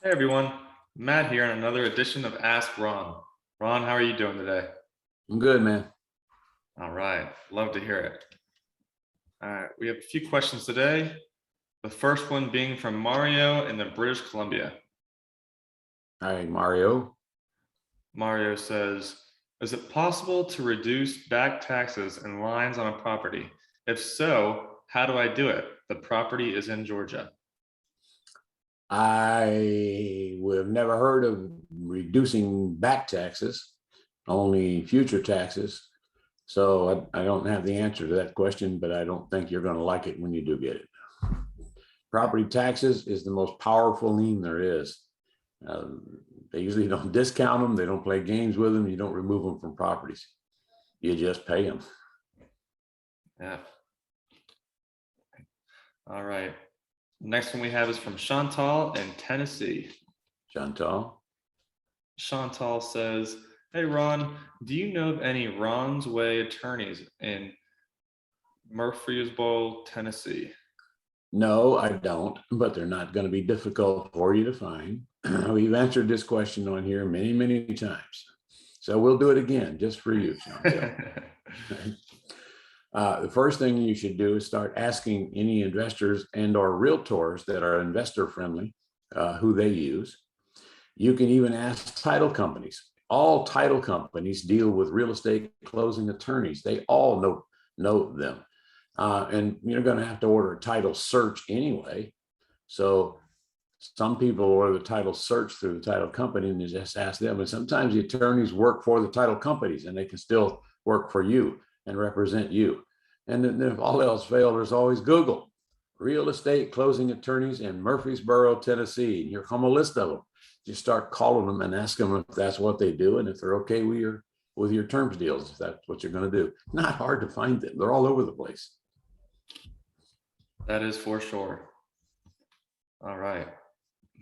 Hey everyone, Matt here on another edition of Ask Ron. Ron, how are you doing today? I'm good, man. All right, love to hear it. All right, we have a few questions today. The first one being from Mario in the British Columbia. Hi, Mario. Mario says, is it possible to reduce back taxes and lines on a property? If so, how do I do it? The property is in Georgia. I would have never heard of reducing back taxes, only future taxes. So I don't have the answer to that question, but I don't think you're going to like it when you do get it. Property taxes is the most powerful lien there is. They usually don't discount them. They don't play games with them. You don't remove them from properties. You just pay them. Yeah. All right. Next one we have is from Chantal in Tennessee. Chantal. Chantal says, hey Ron, do you know of any Ron's Way attorneys in Murfreesboro, Tennessee? No, I don't, but they're not going to be difficult for you to find. We've answered this question on here many, many times. So we'll do it again just for you, Chantel. The first thing you should do is start asking any investors and or realtors that are investor friendly who they use. You can even ask title companies. All title companies deal with real estate closing attorneys. They all know them. And you're going to have to order a title search anyway. So some people order the title search through the title company and you just ask them. And sometimes the attorneys work for the title companies and they can still work for you and represent you. And then if all else fails, there's always Google real estate closing attorneys in Murfreesboro, Tennessee. And here come a list of them. Just start calling them and ask them if that's what they do and if they're okay with your terms deals, if that's what you're going to do. Not hard to find them. They're all over the place. That is for sure. All right.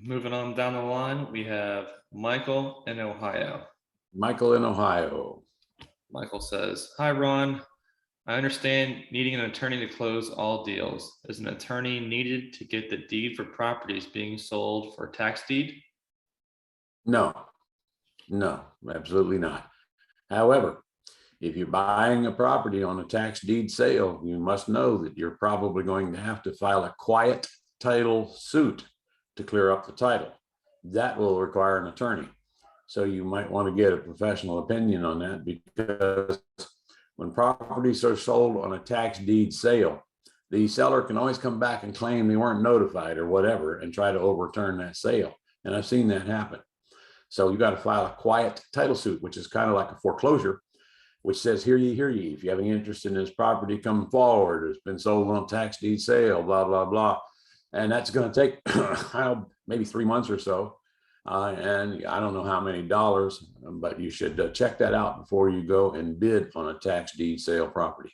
Moving on down the line, we have Michael in Ohio. Michael in Ohio. Michael says, hi Ron, I understand needing an attorney to close all deals. Is an attorney needed to get the deed for properties being sold for tax deed? No, absolutely not. However, if you're buying a property on a tax deed sale, you must know that you're probably going to have to file a quiet title suit to clear up the title. That will require an attorney. So you might want to get a professional opinion on that, because when properties are sold on a tax deed sale, the seller can always come back and claim they weren't notified or whatever and try to overturn that sale. And I've seen that happen. So you got to file a quiet title suit, which is kind of like a foreclosure, which says, hear ye, if you have any interest in this property, come forward. It's been sold on tax deed sale, blah, blah, blah. And that's going to take maybe 3 months or so. And I don't know how many dollars, but you should check that out before you go and bid on a tax deed sale property.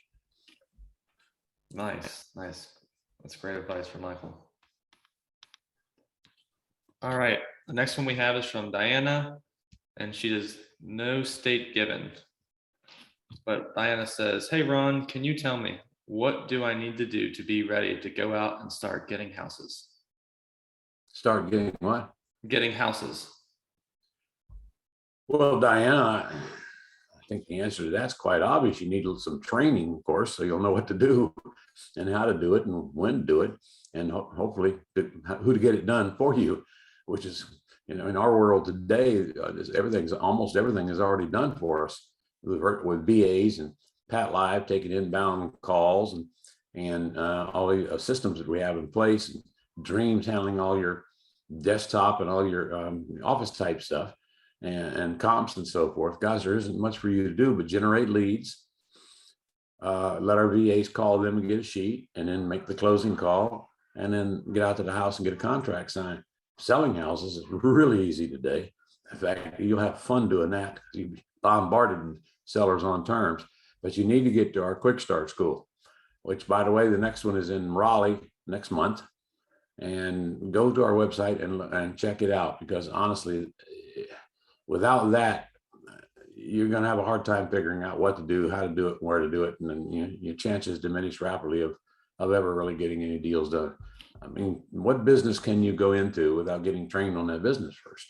Nice. That's great advice from Michael. All right. The next one we have is from Dianna, and she does no state given. But Dianna says, hey, Ron, can you tell me, what do I need to do to be ready to go out and start getting houses? Start getting what? Getting houses. Well, Dianna, I think the answer to that's quite obvious. You need some training, of course, so you'll know what to do and how to do it and when to do it, and hopefully who to get it done for you, which is, in our world today, almost everything is already done for us with BAs and Pat Live taking inbound calls and all the systems that we have in place, and Dreams handling all your desktop and all your office type stuff and comps and so forth. Guys, there isn't much for you to do but generate leads, let our VAs call them and get a sheet, and then make the closing call, and then get out to the house and get a contract signed. Selling houses is really easy today. In fact, you'll have fun doing that because you'll be bombarded with sellers on terms. But you need to get to our Quick Start School, which, by the way, the next one is in Raleigh next month. And go to our website and check it out, because honestly, without that, you're going to have a hard time figuring out what to do, how to do it, where to do it, and then your chances diminish rapidly of ever really getting any deals done. I mean, what business can you go into without getting trained on that business first?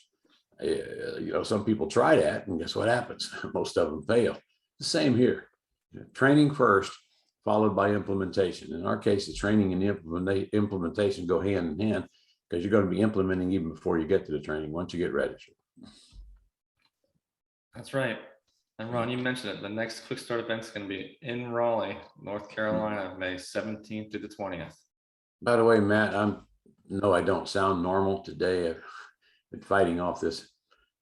Some people try that, and guess what happens? Most of them fail. The same here. Training first, followed by implementation. In our case, the training and the implementation go hand in hand, because you're going to be implementing even before you get to the training once you get registered. That's right. And Ron, you mentioned it. The next Quick Start event is going to be in Raleigh, North Carolina, May 17th through the 20th. By the way, Matt, I don't sound normal today. I've been fighting off this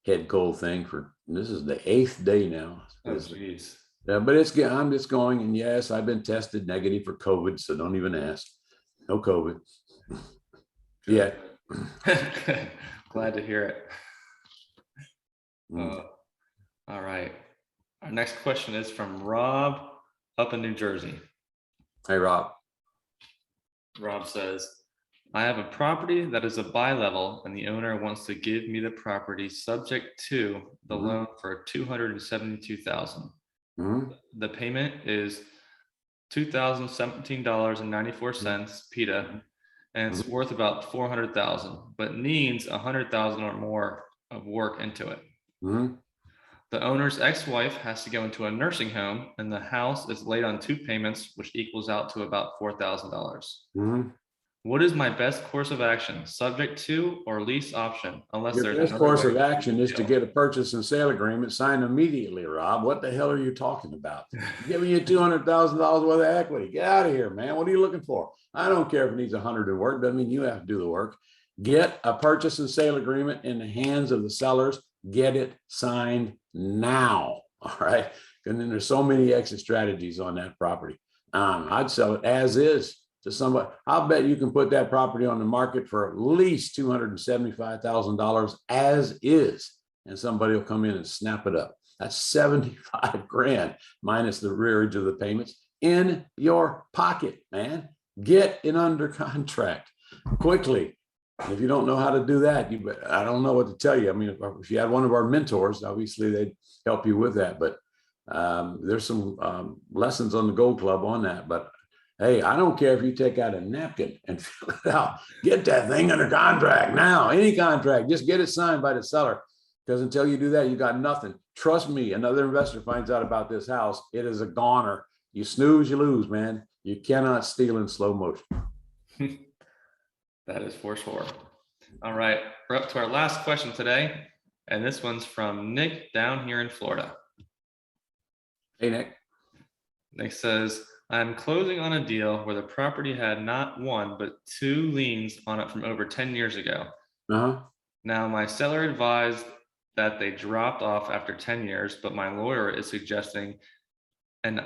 head cold thing this is the 8th day now. Oh, geez. Yeah, but I'm just going, and yes, I've been tested negative for COVID, so don't even ask. No COVID. Yeah. Glad to hear it. All right. Our next question is from Rob up in New Jersey. Hey, Rob. Rob says, I have a property that is a buy level and the owner wants to give me the property subject to the loan for $272,000. The payment is $2,017.94 PITA, and it's worth about $400,000, but needs $100,000 or more of work into it. The owner's ex-wife has to go into a nursing home, and the house is late on 2 payments, which equals out to about $4,000. What is my best course of action, subject to or lease option? Unless Your there's best another course way of to action is to deal. get a purchase and sale agreement signed immediately, Rob. What the hell are you talking about? Giving you $200,000 worth of equity. Get out of here, man. What are you looking for? I don't care if it needs 100 to work. Doesn't mean you have to do the work. Get a purchase and sale agreement in the hands of the sellers. Get it signed now. All right. And then there's so many exit strategies on that property. I'd sell it as is to somebody. I'll bet you can put that property on the market for at least $275,000 as is, and somebody will come in and snap it up. That's 75 grand minus the rearage of the payments in your pocket, man. Get it under contract quickly. And if you don't know how to do that, I don't know what to tell you. I mean, if you had one of our mentors, obviously they'd help you with that. But there's some lessons on the Gold Club on that. But hey, I don't care if you take out a napkin and fill it out. Get that thing under contract now. Any contract, just get it signed by the seller. Because until you do that, you got nothing. Trust me, another investor finds out about this house, it is a goner. You snooze, you lose, man. You cannot steal in slow motion. That is for sure. All right, we're up to our last question today. And this one's from Nick down here in Florida. Hey, Nick. Nick says, I'm closing on a deal where the property had not 1, but 2 liens on it from over 10 years ago. Now, my seller advised that they dropped off after 10 years, but my lawyer is suggesting an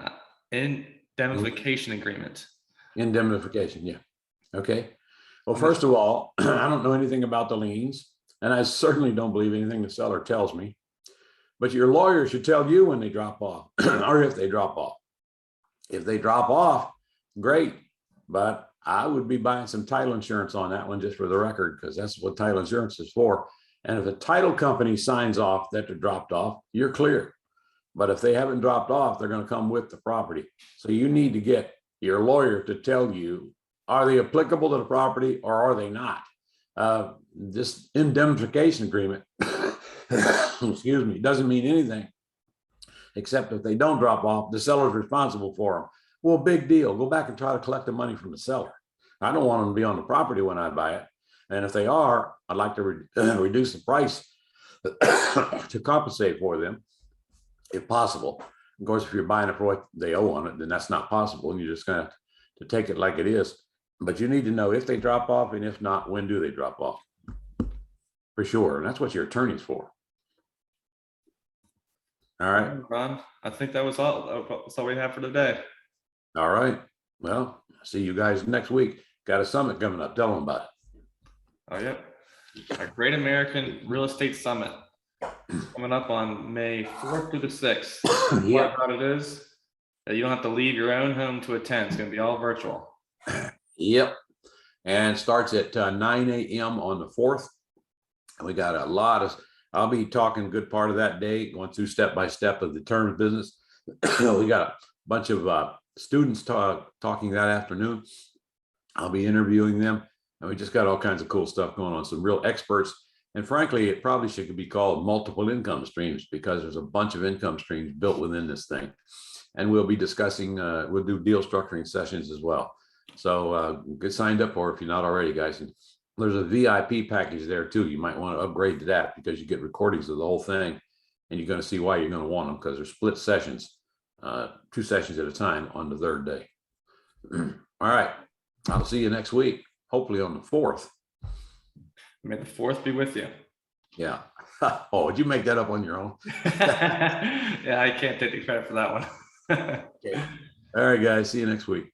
indemnification agreement. Indemnification, yeah. Okay. Well, first of all, I don't know anything about the liens, and I certainly don't believe anything the seller tells me. But your lawyer should tell you when they drop off, or if they drop off. If they drop off, great. But I would be buying some title insurance on that one, just for the record, because that's what title insurance is for. And if a title company signs off that they're dropped off, you're clear. But if they haven't dropped off, they're going to come with the property. So you need to get your lawyer to tell you, are they applicable to the property or are they not? This indemnification agreement, excuse me, doesn't mean anything, except if they don't drop off, the seller's responsible for them. Well, big deal. Go back and try to collect the money from the seller. I don't want them to be on the property when I buy it. And if they are, I'd like to reduce the price to compensate for them, if possible. Of course, if you're buying it for what they owe on it, then that's not possible. And you're just going to take it like it is. But you need to know if they drop off, and if not, when do they drop off? For sure. And that's what your attorney's for. All right. Ron, I think that was all. That's all we have for today. All right. Well, see you guys next week. Got a summit coming up. Tell them about it. Oh, yep. Our Great American Real Estate Summit coming up on May 4th through the 6th. Yep. What about it is that you don't have to leave your own home to attend. It's going to be all virtual. Yep. And starts at 9 a.m. on the 4th. We got a lot of, I'll be talking a good part of that day, going through step by step of the terms business. We got a bunch of students talking that afternoon. I'll be interviewing them. And we just got all kinds of cool stuff going on, some real experts. And frankly, it probably should be called multiple income streams because there's a bunch of income streams built within this thing. And we'll be discussing, we'll do deal structuring sessions as well. So get signed up for it if you're not already, guys. And there's a VIP package there too. You might want to upgrade to that because you get recordings of the whole thing. And you're going to see why you're going to want them because they're split sessions, 2 sessions at a time on the 3rd day. All right. I'll see you next week, hopefully on the 4th. May the 4th be with you. Yeah. Oh, did you make that up on your own? Yeah, I can't take the credit for that one. Okay. All right, guys. See you next week.